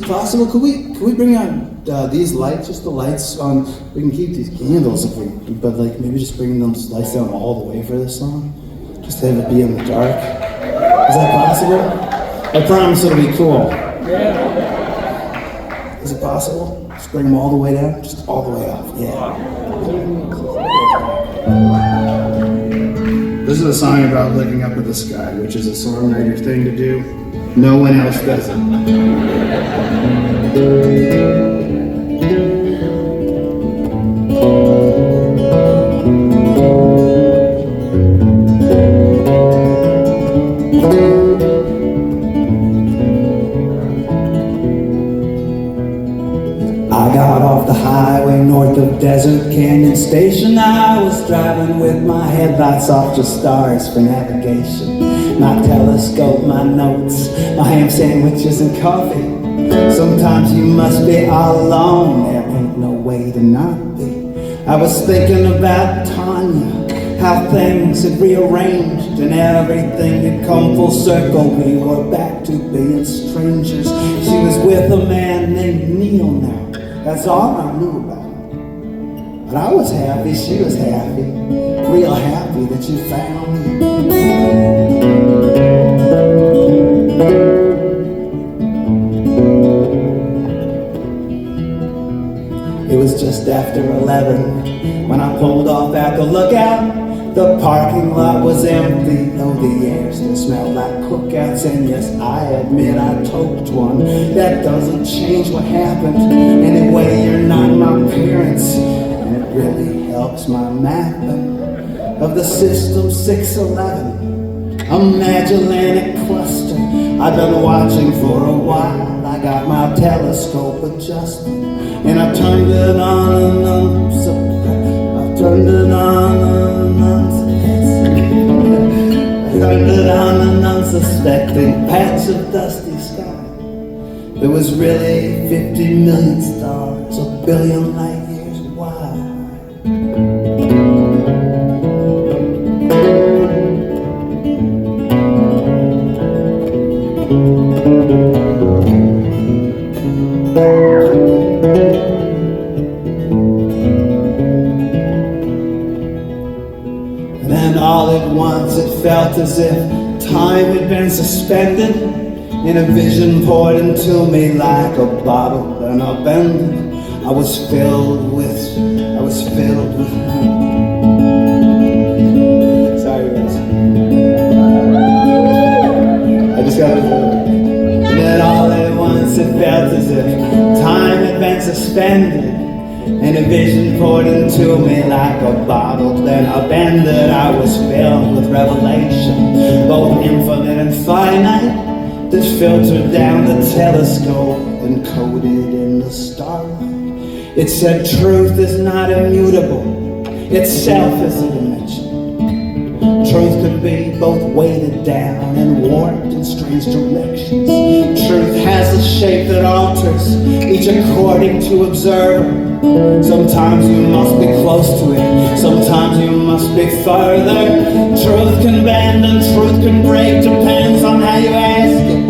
possible? Could we bring out these lights, just the lights on? We can keep these candles if we, but like maybe just bring those lights down all the way for this song, just have it be in the dark. Is that possible? I promise it'll be cool. Yeah. Is it possible? Just bring them all the way down, just all the way up. Yeah. This is a song about looking up at the sky, which is a songwriter thing to do. No one else does it. I got off the highway north of Desert Canyon Station. I was driving with my headlights off, just stars for navigation. My telescope, my notes, my ham sandwiches and coffee. Sometimes you must be all alone, there ain't no way to not be. I was thinking about Tanya, how things had rearranged and everything had come full circle. We were back to being strangers. She was with a man named Neil now. That's all I knew about her. But I was happy, she was happy, real happy that you found me. It was just after 11 when I pulled off at the lookout. The parking lot was empty, though the air still smelled like cookouts. And yes, I admit I toked one. That doesn't change what happened. Anyway, you're not my parents, and it really helps my mapping of the system 611, a Magellanic cluster. I've been watching for a while. I got my telescope adjusted, and I turned it on and on. I turned it on and on. I turned it on an unsuspecting patch of dusty sky. There was really 50 million stars, a billion light years wide. And then all at once it felt as if time had been suspended, and a vision poured into me like a bottle and upended. I was filled with sorry guys, I just got it. And then all at once it felt as if time had been suspended, and a vision poured into me like a bottle then upended. I was filled with revelation, both infinite and finite, that filtered down the telescope and coded in the starlight. It said truth is not immutable, itself is a dimension. Truth could be both weighted down and warped in strange directions. Truth has a shape that alters, each according to observer. Sometimes you must be close to it, sometimes you must be further. Truth can bend and truth can break, depends on how you ask it.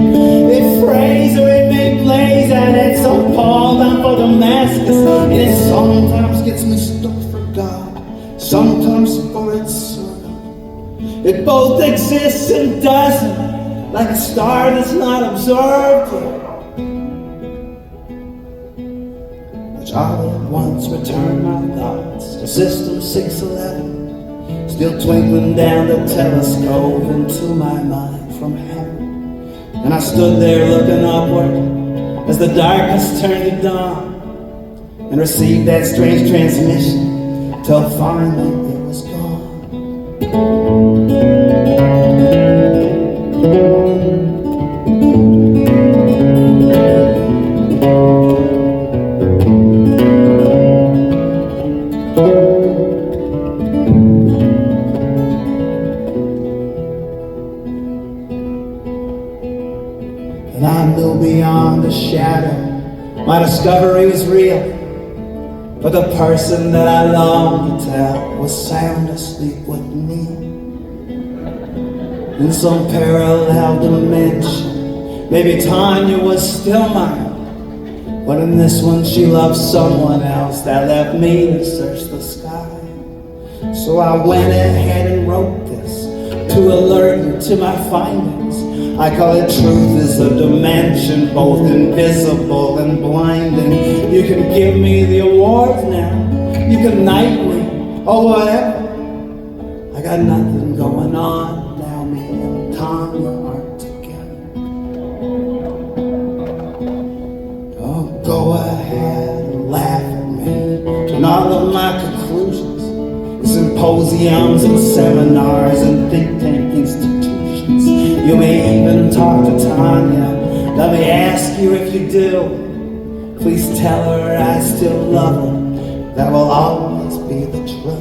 It frays or it may blaze, and it's so Paul down for Damascus. And it sometimes gets mistook for God, sometimes for its servant. It both exists and doesn't, like a star that's not observed yet. All at once returned my thoughts to System 611, still twinkling down the telescope into my mind from heaven. And I stood there looking upward as the darkness turned to dawn, and received that strange transmission till finally it was gone. And I knew beyond a shadow my discovery was real, but the person that I longed to tell was sound asleep with me in some parallel dimension. Maybe Tanya was still mine, But in this one she loves someone else that left me to search the sky. So I went ahead and wrote this to alert you to my findings. I call it truth is a dimension both invisible and blinding. You can give me the awards now, you can knight me or whatever. I got nothing going on now, me and Tanya aren't together. Oh, go ahead and laugh at me and all of my conclusions, symposiums and seminars and think tank institutions. You may even talk to Tanya. Let me ask you if you do. Please tell her I still love her. That will always be the truth.